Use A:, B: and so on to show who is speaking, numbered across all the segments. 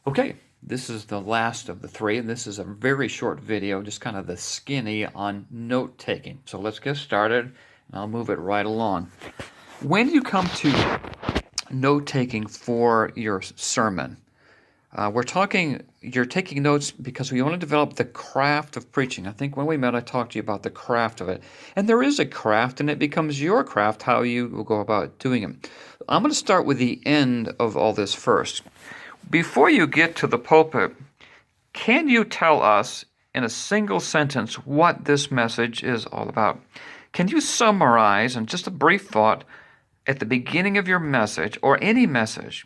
A: Okay, this is the last of the three, and this is a very short video, just kind of the skinny on note-taking. So let's get started, and I'll move it right along. When you come to note-taking for your sermon, you're taking notes because we want to develop the craft of preaching. I think when we met, I talked to you about the craft of it. And there is a craft, and it becomes your craft how you will go about doing it. I'm going to start with the end of all this first. Before you get to the pulpit, can you tell us in a single sentence what this message is all about? Can you summarize in just a brief thought at the beginning of your message or any message,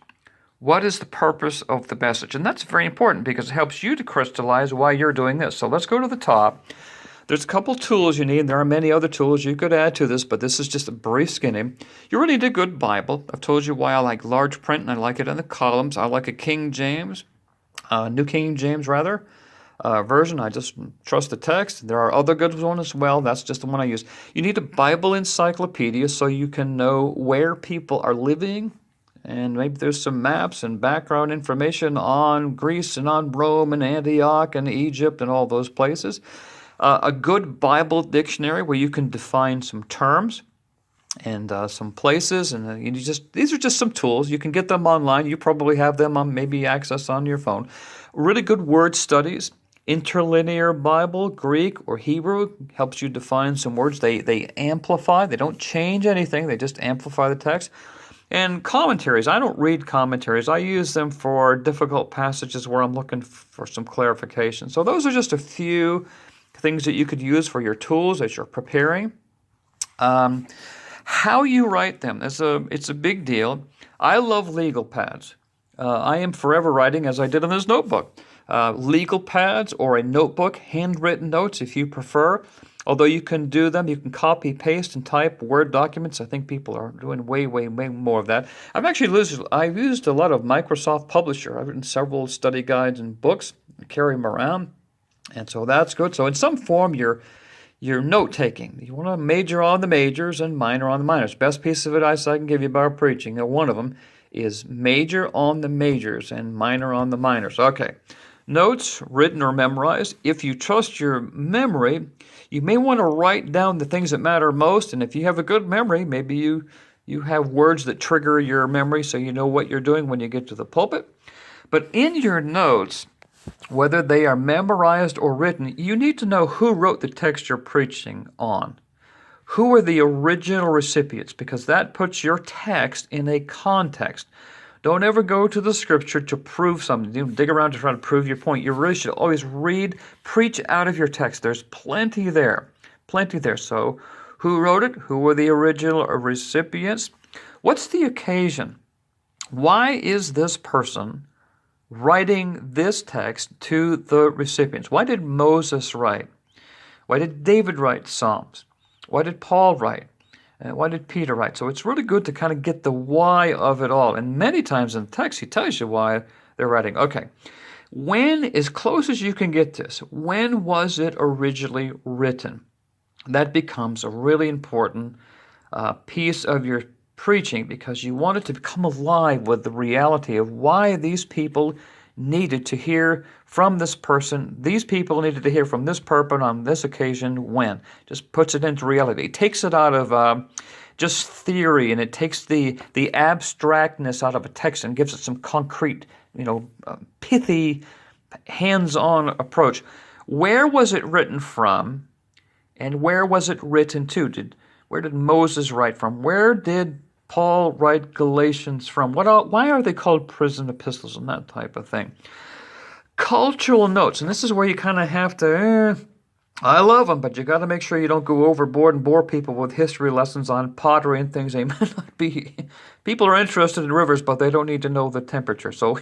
A: what is the purpose of the message? And that's very important because it helps you to crystallize why you're doing this. So let's go to the top. There's a couple tools you need. There are many other tools you could add to this, but this is just a brief skinny. You really need a good Bible. I've told you why I like large print, and I like it in the columns. I like a King James, New King James rather, version. I just trust the text. There are other good ones as well. That's just the one I use. You need a Bible encyclopedia so you can know where people are living, and maybe there's some maps and background information on Greece and on Rome and Antioch and Egypt and all those places. A good Bible dictionary where you can define some terms and some places, and these are just some tools. You can get them online. You probably have them on maybe access on your phone. Really good word studies. Interlinear Bible, Greek or Hebrew, helps you define some words. They amplify. They don't change anything. They just amplify the text. And commentaries. I don't read commentaries. I use them for difficult passages where I'm looking for some clarification. So those are just a few things that you could use for your tools as you're preparing. How you write them, it's a big deal. I love legal pads. I am forever writing as I did in this notebook. Legal pads or a notebook, handwritten notes if you prefer. Although you can do them, you can copy, paste, and type Word documents. I think people are doing way more of that. I've used a lot of Microsoft Publisher. I've written several study guides and books. I carry them around, and so that's good. So in some form, you're note-taking. You want to major on the majors and minor on the minors. Best piece of advice I can give you about preaching, one of them, is major on the majors and minor on the minors. Okay. Notes, written or memorized. If you trust your memory, you may want to write down the things that matter most. And if you have a good memory, maybe you have words that trigger your memory so you know what you're doing when you get to the pulpit. But in your notes, whether they are memorized or written, you need to know who wrote the text you're preaching on. Who are the original recipients? Because that puts your text in a context. Don't ever go to the scripture to prove something. You dig around to try to prove your point. You really should always preach out of your text. There's plenty there. So who wrote it? Who were the original recipients? What's the occasion? Why is this person writing this text to the recipients? Why did Moses write? Why did David write Psalms? Why did Paul write? Why did Peter write? So it's really good to kind of get the why of it all. And many times in the text, he tells you why they're writing. Okay, when, as close as you can get this, when was it originally written? That becomes a really important piece of your preaching because you want it to become alive with the reality of why these people needed to hear from this person. These people needed to hear from this person on this occasion when. Just puts it into reality. It takes it out of just theory, and it takes the abstractness out of a text and gives it some concrete, pithy, hands-on approach. Where was it written from, and where was it written to? Where did Moses write from? Where did Paul write Galatians from? Why are they called prison epistles and that type of thing? Cultural notes, and this is where you kind of have to, I love them, but you got to make sure you don't go overboard and bore people with history lessons on pottery and things they might not be. People are interested in rivers, but they don't need to know the temperature. So,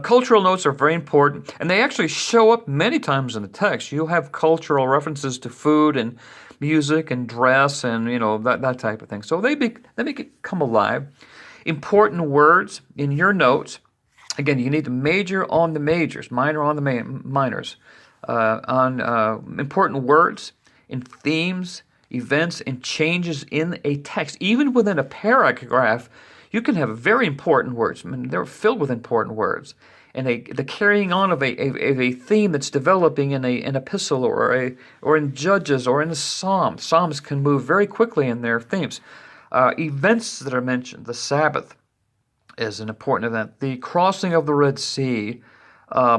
A: cultural notes are very important, and they actually show up many times in the text. You'll have cultural references to food and music and dress and that type of thing. So they make it come alive. Important words in your notes. Again, you need to major on the majors, minor on the minors. On important words, in themes, events, and changes in a text. Even within a paragraph, You can have very important words. I mean, they're filled with important words. And the carrying on of a theme that's developing in an epistle or in Judges or in the Psalms. Psalms can move very quickly in their themes. Events that are mentioned, the Sabbath is an important event. The crossing of the Red Sea,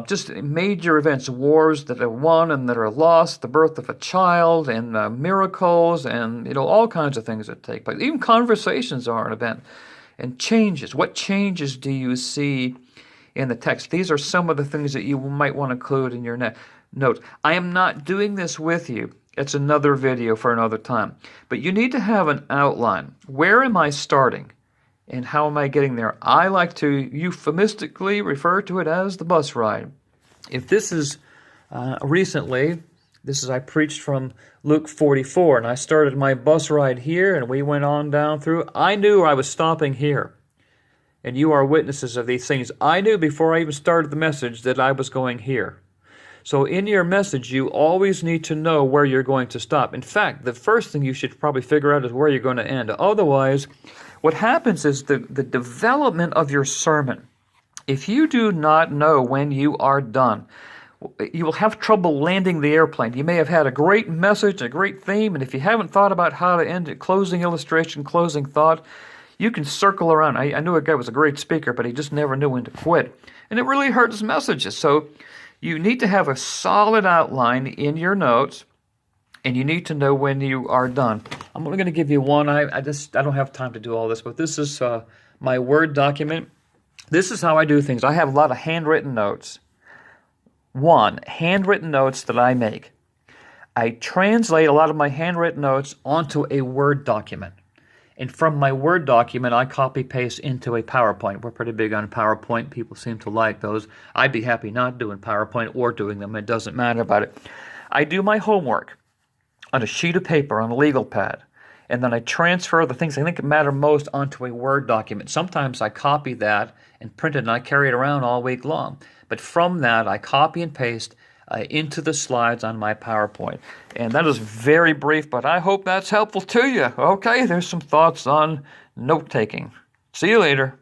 A: just major events, wars that are won and that are lost, the birth of a child, and miracles, and all kinds of things that take place. Even conversations are an event. And changes. What changes do you see in the text? These are some of the things that you might want to include in your notes. I am not doing this with you. It's another video for another time. But you need to have an outline. Where am I starting? And how am I getting there? I like to euphemistically refer to it as the bus ride. If this is recently, I preached from Luke 44, and I started my bus ride here, and we went on down through. I knew I was stopping here. And you are witnesses of these things. I knew before I even started the message that I was going here. So in your message, you always need to know where you're going to stop. In fact, the first thing you should probably figure out is where you're going to end. Otherwise, what happens is the development of your sermon. If you do not know when you are done, you will have trouble landing the airplane. You may have had a great message, a great theme, and if you haven't thought about how to end it, closing illustration, closing thought, you can circle around. I knew a guy was a great speaker, but he just never knew when to quit. And it really hurt his messages. So you need to have a solid outline in your notes, and you need to know when you are done. I'm only going to give you one. I don't have time to do all this, but this is my Word document. This is how I do things. I have a lot of handwritten notes. One, handwritten notes that I make. I translate a lot of my handwritten notes onto a Word document. And from my Word document, I copy-paste into a PowerPoint. We're pretty big on PowerPoint. People seem to like those. I'd be happy not doing PowerPoint or doing them. It doesn't matter about it. I do my homework on a sheet of paper, on a legal pad. And then I transfer the things I think matter most onto a Word document. Sometimes I copy that and print it, and I carry it around all week long. But from that, I copy and paste into the slides on my PowerPoint. And that is very brief, but I hope that's helpful to you. Okay, there's some thoughts on note-taking. See you later.